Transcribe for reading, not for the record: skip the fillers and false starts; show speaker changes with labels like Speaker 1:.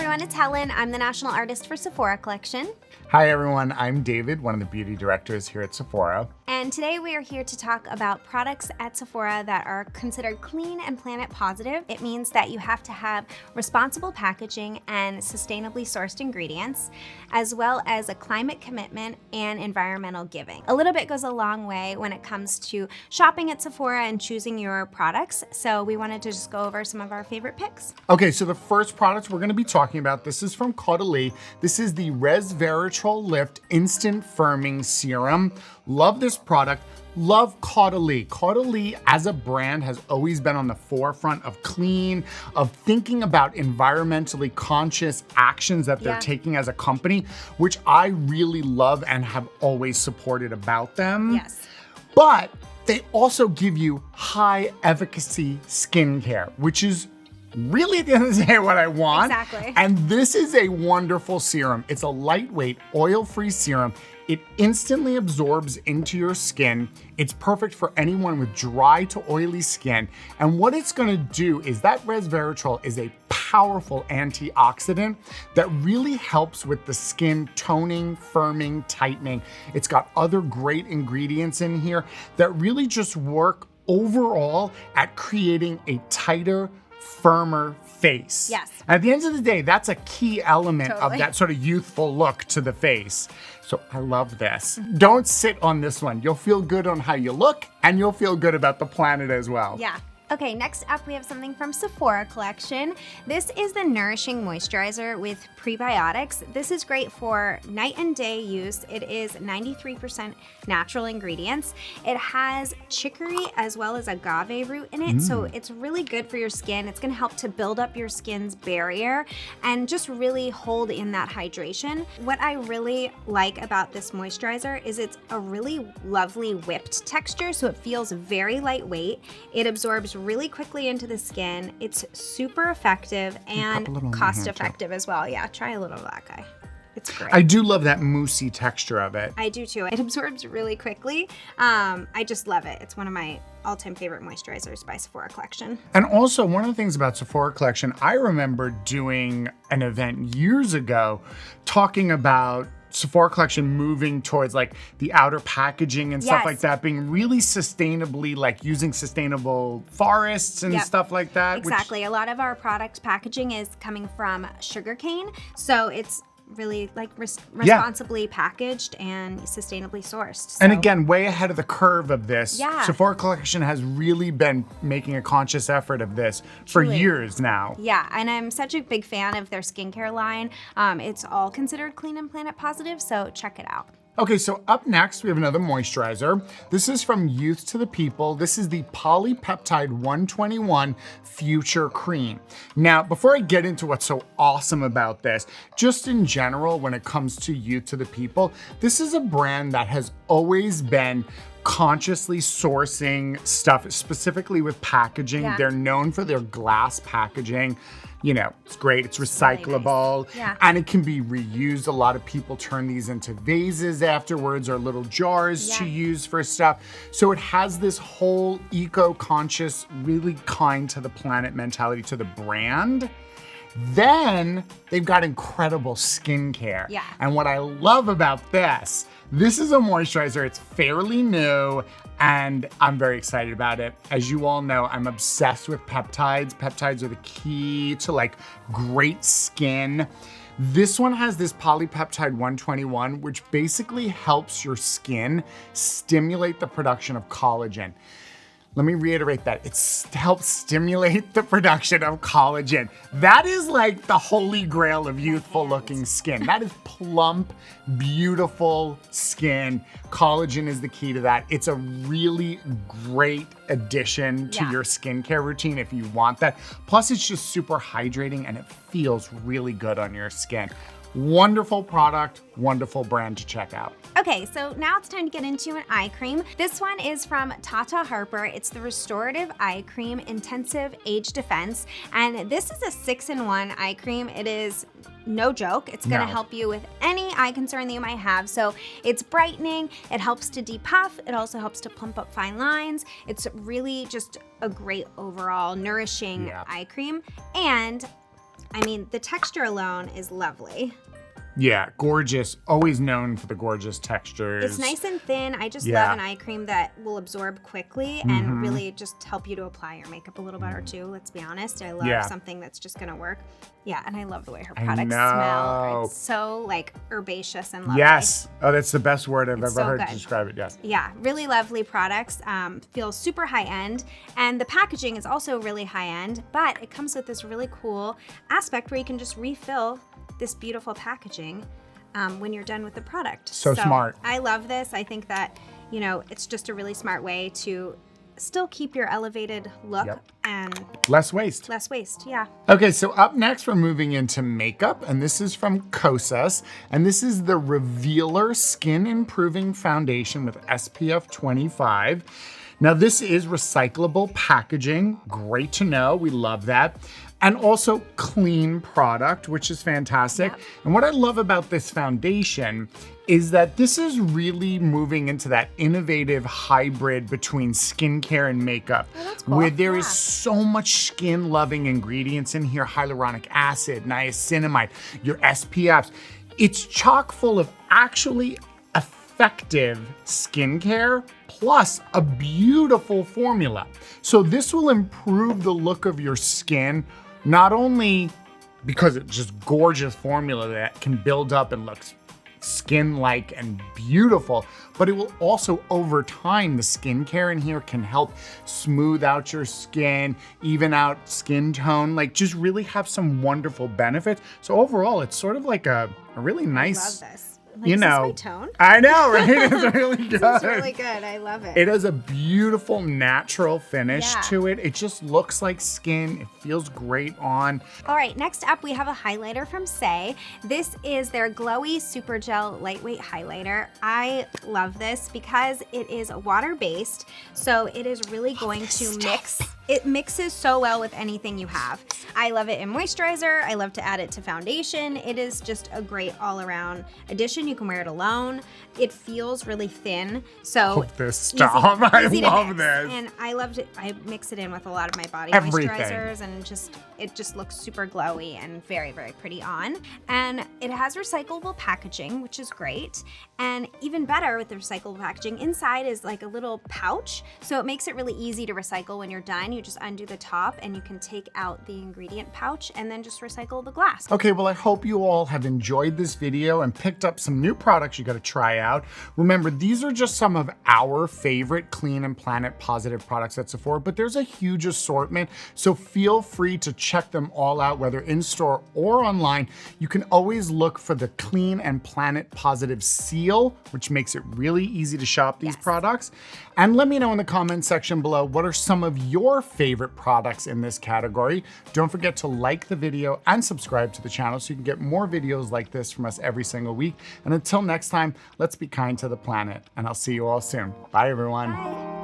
Speaker 1: everyone, it's Helen. I'm the national artist for Sephora collection.
Speaker 2: Hi everyone, I'm David, one of the beauty directors here at Sephora.
Speaker 1: And today we are here to talk about products at Sephora that are considered clean and planet positive. It means that you have to have responsible packaging and sustainably sourced ingredients, as well as a climate commitment and environmental giving. A little bit goes a long way when it comes to shopping at Sephora and choosing your products. So we wanted to just go over some of our favorite picks.
Speaker 2: Okay, so the first product we're gonna be talking about, this is from Caudalie. This is the Resveratrol Lift Instant Firming Serum. Love this product. Love Caudalie. Caudalie as a brand has always been on the forefront of clean, of thinking about environmentally conscious actions that they're taking as a company, which I really love and have always supported about them.
Speaker 1: Yes.
Speaker 2: But they also give you high efficacy skincare, which is really at the end of the day what I want.
Speaker 1: Exactly.
Speaker 2: And this is a wonderful serum. It's a lightweight, oil-free serum. It instantly absorbs into your skin. It's perfect for anyone with dry to oily skin. And what it's gonna do is that resveratrol is a powerful antioxidant that really helps with the skin toning, firming, tightening. It's got other great ingredients in here that really just work overall at creating a tighter, firmer face.
Speaker 1: Yes.
Speaker 2: At the end of the day, that's a key element of
Speaker 1: Totally.
Speaker 2: that sort of youthful look to the face. So I love this. Don't sit on this one. You'll feel good on how you look and you'll feel good about the planet as well.
Speaker 1: Yeah. Okay, next up we have something from Sephora collection. This is the Nourishing Moisturizer with prebiotics. This is great for night and day use. It is 93% natural ingredients. It has chicory as well as agave root in it, so it's really good for your skin. It's gonna help to build up your skin's barrier and just really hold in that hydration. What I really like about this moisturizer is it's a really lovely whipped texture, so it feels very lightweight. It absorbs really quickly into the skin. It's super effective and cost effective as well. Yeah, try a little of that guy. It's great.
Speaker 2: I do love that moussey texture of it.
Speaker 1: I do too. It absorbs really quickly. I just love it. It's one of my all-time favorite moisturizers by Sephora collection.
Speaker 2: And also one of the things about Sephora collection, I remember doing an event years ago talking about Sephora collection moving towards like the outer packaging and stuff like that, being really sustainably, like using sustainable forests and stuff like that.
Speaker 1: Exactly. A lot of our product packaging is coming from sugarcane, so it's really like responsibly packaged and sustainably sourced. So.
Speaker 2: And again, way ahead of the curve of this.
Speaker 1: Yeah.
Speaker 2: Sephora collection has really been making a conscious effort of this for years now.
Speaker 1: Yeah, and I'm such a big fan of their skincare line. It's all considered clean and planet positive, so check it out.
Speaker 2: Okay, so up next, we have another moisturizer. This is from Youth to the People. This is the Polypeptide 121 Future Cream. Now, before I get into what's so awesome about this, just in general, when it comes to Youth to the People, this is a brand that has always been consciously sourcing stuff, specifically with packaging.
Speaker 1: Yeah.
Speaker 2: They're known for their glass packaging. You know, it's great, it's recyclable,
Speaker 1: really nice.
Speaker 2: and it can be reused. A lot of people turn these into vases afterwards or little jars to use for stuff. So it has this whole eco-conscious, really kind to the planet mentality to the brand. Then they've got incredible skincare.
Speaker 1: Yeah.
Speaker 2: And what I love about this is a moisturizer, it's fairly new, and I'm very excited about it. As you all know, I'm obsessed with peptides. Peptides are the key to like great skin. This one has this Polypeptide 121, which basically helps your skin stimulate the production of collagen. Let me reiterate that. It helps stimulate the production of collagen. That is like the holy grail of youthful looking skin. That is plump, beautiful skin. Collagen is the key to that. It's a really great addition to your skincare routine if you want that. Plus it's just super hydrating and it feels really good on your skin. Wonderful product, wonderful brand to check out.
Speaker 1: Okay, so now it's time to get into an eye cream. This one is from Tata Harper. It's the Restorative Eye Cream Intensive Age Defense. And this is a 6-in-1 eye cream. It is no joke. It's gonna help you with any eye concern that you might have. So it's brightening, it helps to depuff, it also helps to plump up fine lines. It's really just a great overall nourishing eye cream. And I mean, the texture alone is lovely.
Speaker 2: Yeah, gorgeous. Always known for the gorgeous textures.
Speaker 1: It's nice and thin. I just love an eye cream that will absorb quickly and really just help you to apply your makeup a little better too. Let's be honest. I love something that's just gonna work. Yeah, and I love the way her products smell. It's so like herbaceous and lovely.
Speaker 2: Yes. Oh, that's the best word I've ever heard
Speaker 1: good.
Speaker 2: to describe it. Yes.
Speaker 1: Yeah, really lovely products. Feels super high end, and the packaging is also really high end. But it comes with this really cool aspect where you can just refill this beautiful packaging when you're done with the product.
Speaker 2: So smart.
Speaker 1: I love this. I think that, you know, it's just a really smart way to still keep your elevated look and
Speaker 2: less waste.
Speaker 1: Less waste, yeah.
Speaker 2: Okay, so up next we're moving into makeup, and this is from Kosas, and this is the Revealer Skin Improving Foundation with SPF 25. Now this is recyclable packaging, great to know, we love that. And also clean product, which is fantastic. Yep. And what I love about this foundation is that this is really moving into that innovative hybrid between skincare and makeup, where there is so much skin loving ingredients in here, hyaluronic acid, niacinamide, your SPFs. It's chock full of actually effective skincare plus a beautiful formula. So this will improve the look of your skin, not only because it's just gorgeous formula that can build up and looks skin-like and beautiful, but it will also, over time, the skincare in here can help smooth out your skin, even out skin tone, like just really have some wonderful benefits. So overall, it's sort of like a really nice,
Speaker 1: I love this. Like,
Speaker 2: you know,
Speaker 1: is this my tone?
Speaker 2: I know, right? It's really good.
Speaker 1: This is really good. I love it.
Speaker 2: It has a beautiful natural finish to it. It just looks like skin. It feels great on.
Speaker 1: All right, next up we have a highlighter from Saie. This is their Glowy Super Gel Lightweight Highlighter. I love this because it is water-based, so it is really going to mix. It mixes so well with anything you have. I love it in moisturizer. I love to add it to foundation. It is just a great all-around addition. You can wear it alone. It feels really thin, so
Speaker 2: this stuff. I love this.
Speaker 1: And I loved it. I mix it in with a lot of my body
Speaker 2: Everything.
Speaker 1: moisturizers, and it just looks super glowy and very, very pretty on. And it has recyclable packaging, which is great. And even better with the recyclable packaging, inside is like a little pouch, so it makes it really easy to recycle when you're done. You just undo the top and you can take out the ingredient pouch and then just recycle the glass.
Speaker 2: Okay, well, I hope you all have enjoyed this video and picked up some new products you gotta try out. Remember, these are just some of our favorite clean and planet positive products at Sephora, but there's a huge assortment, so feel free to check them all out, whether in store or online. You can always look for the Clean and Planet Positive seal, which makes it really easy to shop these products. And let me know in the comment section below, what are some of your favorite products in this category? Don't forget to like the video and subscribe to the channel so you can get more videos like this from us every single week. And until next time, let's be kind to the planet, and I'll see you all soon. Bye, everyone.
Speaker 1: Bye.